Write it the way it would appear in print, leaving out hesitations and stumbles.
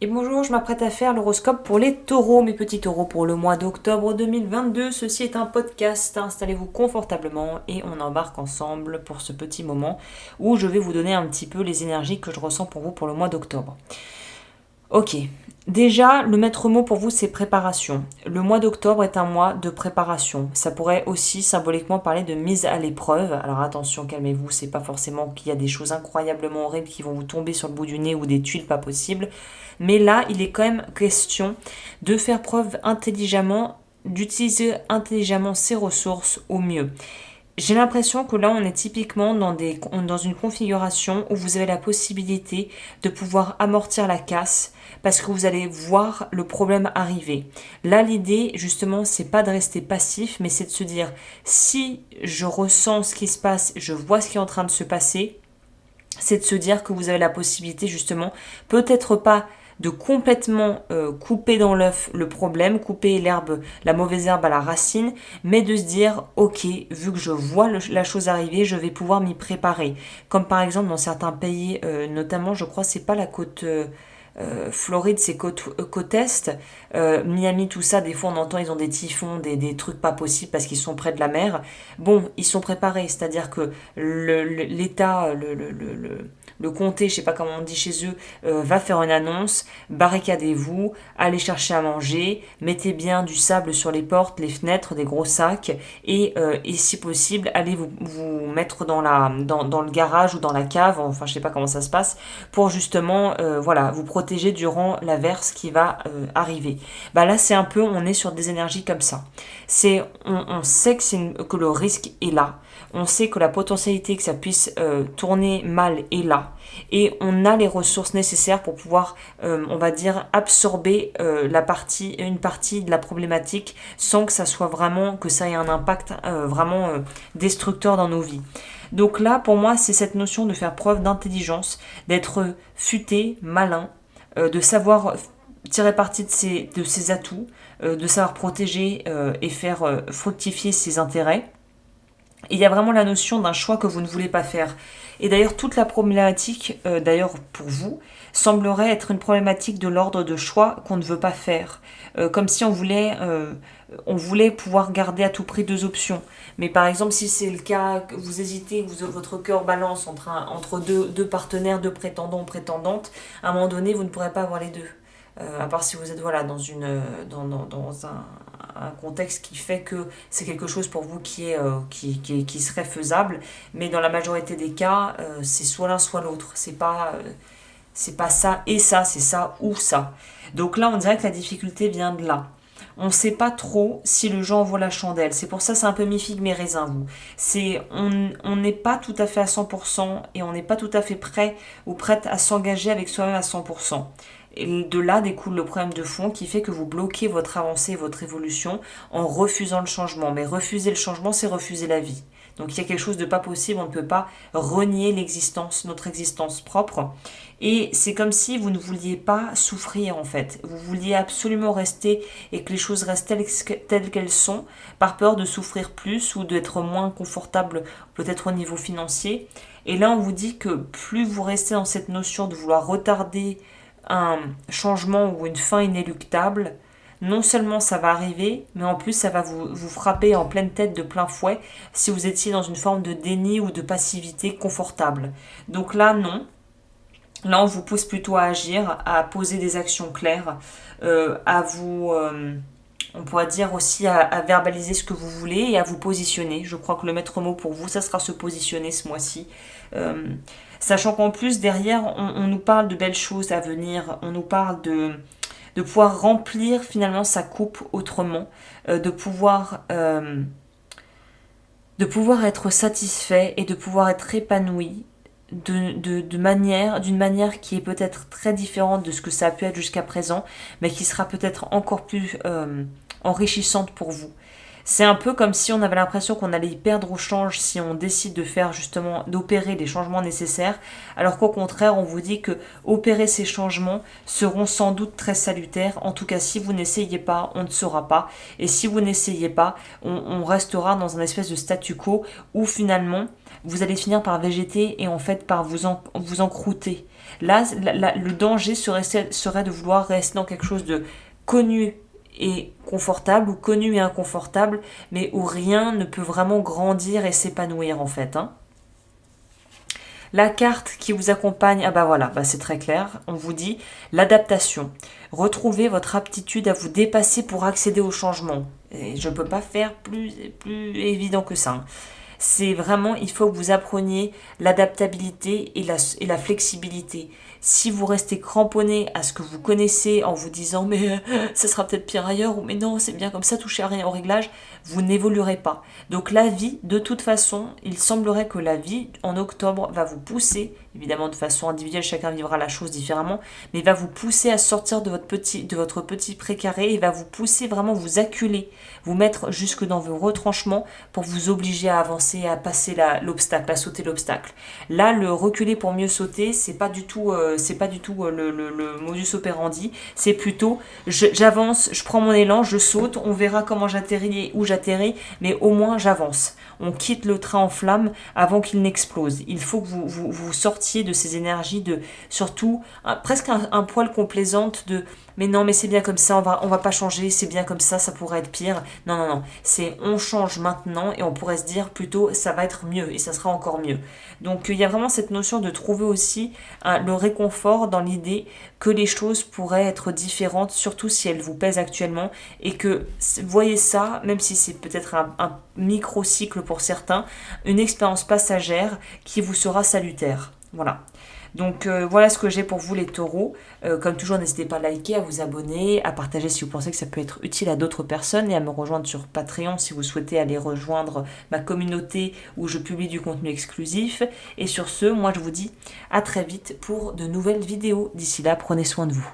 Et bonjour, je m'apprête à faire l'horoscope pour les taureaux, mes petits taureaux, pour le mois d'octobre 2022. Ceci est un podcast, installez-vous confortablement et on embarque ensemble pour ce petit moment où je vais vous donner un petit peu les énergies que je ressens pour vous pour le mois d'octobre. Ok, déjà, le maître mot pour vous, c'est préparation. Le mois d'octobre est un mois de préparation. Ça pourrait aussi symboliquement parler de mise à l'épreuve. Alors attention, calmez-vous, c'est pas forcément qu'il y a des choses incroyablement horribles qui vont vous tomber sur le bout du nez ou des tuiles pas possibles. Mais là, il est quand même question de faire preuve intelligemment, d'utiliser intelligemment ses ressources au mieux. J'ai l'impression que là, on est typiquement dans une configuration où vous avez la possibilité de pouvoir amortir la casse parce que vous allez voir le problème arriver. Là, l'idée, justement, c'est pas de rester passif, mais c'est de se dire, si je ressens ce qui se passe, je vois ce qui est en train de se passer, c'est de se dire que vous avez la possibilité justement, peut-être pas de complètement couper dans l'œuf le problème, couper l'herbe, la mauvaise herbe à la racine, mais de se dire ok, vu que je vois la chose arriver, je vais pouvoir m'y préparer. Comme par exemple dans certains pays, notamment je crois c'est pas la côte Floride, c'est côte est. Miami, tout ça, des fois on entend ils ont des typhons, des trucs pas possibles parce qu'ils sont près de la mer. Bon, ils sont préparés, c'est-à-dire que l'État, le comté, je sais pas comment on dit chez eux, va faire une annonce, barricadez-vous, allez chercher à manger, mettez bien du sable sur les portes, les fenêtres, des gros sacs, et si possible, allez vous mettre dans le garage ou dans la cave, enfin je sais pas comment ça se passe, pour justement voilà, vous protéger durant l'averse qui va arriver. Bah là c'est un peu, on est sur des énergies comme ça. On sait que le risque est là. On sait que la potentialité que ça puisse tourner mal est là. Et on a les ressources nécessaires pour pouvoir, on va dire, absorber une partie de la problématique sans que ça soit vraiment, que ça ait un impact vraiment destructeur dans nos vies. Donc là, pour moi, c'est cette notion de faire preuve d'intelligence, d'être futé, malin, de savoir tirer parti de ses atouts, de savoir protéger et faire fructifier ses intérêts. Et il y a vraiment la notion d'un choix que vous ne voulez pas faire. Et d'ailleurs, toute la problématique, d'ailleurs pour vous, semblerait être une problématique de l'ordre de choix qu'on ne veut pas faire. Comme si on voulait pouvoir garder à tout prix deux options. Mais par exemple, si c'est le cas, que vous hésitez, votre cœur balance entre deux partenaires, deux prétendants ou prétendantes, à un moment donné, vous ne pourrez pas avoir les deux. À part si vous êtes voilà, dans un contexte qui fait que c'est quelque chose pour vous qui serait faisable. Mais dans la majorité des cas, c'est soit l'un soit l'autre. C'est pas ça et ça, c'est ça ou ça. Donc là, on dirait que la difficulté vient de là. On ne sait pas trop si le jeu en vaut la chandelle. C'est pour ça que c'est un peu mi-figue mi-raisin, vous. On n'est pas tout à fait à 100% et on n'est pas tout à fait prêt ou prête à s'engager avec soi-même à 100%. Et de là découle le problème de fond qui fait que vous bloquez votre avancée et votre évolution en refusant le changement. Mais refuser le changement, c'est refuser la vie. Donc il y a quelque chose de pas possible, on ne peut pas renier notre existence propre. Et c'est comme si vous ne vouliez pas souffrir en fait. Vous vouliez absolument rester et que les choses restent telles qu'elles sont, par peur de souffrir plus ou d'être moins confortable peut-être au niveau financier. Et là on vous dit que plus vous restez dans cette notion de vouloir retarder un changement ou une fin inéluctable, non seulement ça va arriver, mais en plus ça va vous frapper en pleine tête de plein fouet si vous étiez dans une forme de déni ou de passivité confortable. Donc là, non. Là, on vous pousse plutôt à agir, à poser des actions claires, on pourrait dire aussi à verbaliser ce que vous voulez et à vous positionner. Je crois que le maître mot pour vous, ça sera se positionner ce mois-ci. Euh, Sachant qu'en plus, derrière, on nous parle de belles choses à venir, on nous parle de pouvoir remplir finalement sa coupe autrement, de pouvoir être satisfait et de pouvoir être épanoui d'une manière qui est peut-être très différente de ce que ça a pu être jusqu'à présent, mais qui sera peut-être encore plus enrichissante pour vous. C'est un peu comme si on avait l'impression qu'on allait y perdre au change si on décide de faire justement, d'opérer les changements nécessaires, alors qu'au contraire, on vous dit que opérer ces changements seront sans doute très salutaires. En tout cas, si vous n'essayez pas, on ne saura pas. Et si vous n'essayez pas, on restera dans un espèce de statu quo où finalement, vous allez finir par végéter et en fait par vous encrouter. Là, le danger serait de vouloir rester dans quelque chose de connu et confortable ou connu et inconfortable, mais où rien ne peut vraiment grandir et s'épanouir en fait. La carte qui vous accompagne, ah bah voilà, bah c'est très clair, on vous dit l'adaptation. Retrouvez votre aptitude à vous dépasser pour accéder au changement. Et je ne peux pas faire plus évident que ça. C'est vraiment, il faut que vous appreniez l'adaptabilité et la flexibilité. Si vous restez cramponné à ce que vous connaissez en vous disant mais ça sera peut-être pire ailleurs ou mais non c'est bien comme ça, touchez à rien au réglage, vous n'évoluerez pas. Donc la vie, de toute façon, il semblerait que la vie en octobre va vous pousser, évidemment de façon individuelle, chacun vivra la chose différemment, mais va vous pousser à sortir de votre petit précaré et va vous pousser vraiment, vous acculer, vous mettre jusque dans vos retranchements pour vous obliger à avancer, à passer l'obstacle, à sauter l'obstacle. Là, le reculer pour mieux sauter, c'est pas du tout le modus operandi, c'est plutôt j'avance, je prends mon élan, je saute, on verra comment j'atterris et où j'atterris, mais au moins j'avance. On quitte le train en flammes avant qu'il n'explose. Il faut que vous sortiez de ces énergies de, surtout, presque un poil complaisante de mais non, mais c'est bien comme ça, on va pas changer, c'est bien comme ça pourrait être pire. Non, non, non, c'est on change maintenant et on pourrait se dire plutôt ça va être mieux et ça sera encore mieux. Donc il y a vraiment cette notion de trouver aussi le réconfort dans l'idée que les choses pourraient être différentes, surtout si elles vous pèsent actuellement, et que voyez ça, même si c'est peut-être un micro-cycle pour certains, une expérience passagère qui vous sera salutaire. Voilà. Donc voilà ce que j'ai pour vous les taureaux. Comme toujours, n'hésitez pas à liker, à vous abonner, à partager si vous pensez que ça peut être utile à d'autres personnes et à me rejoindre sur Patreon si vous souhaitez aller rejoindre ma communauté où je publie du contenu exclusif. Et sur ce, moi je vous dis à très vite pour de nouvelles vidéos. D'ici là, prenez soin de vous.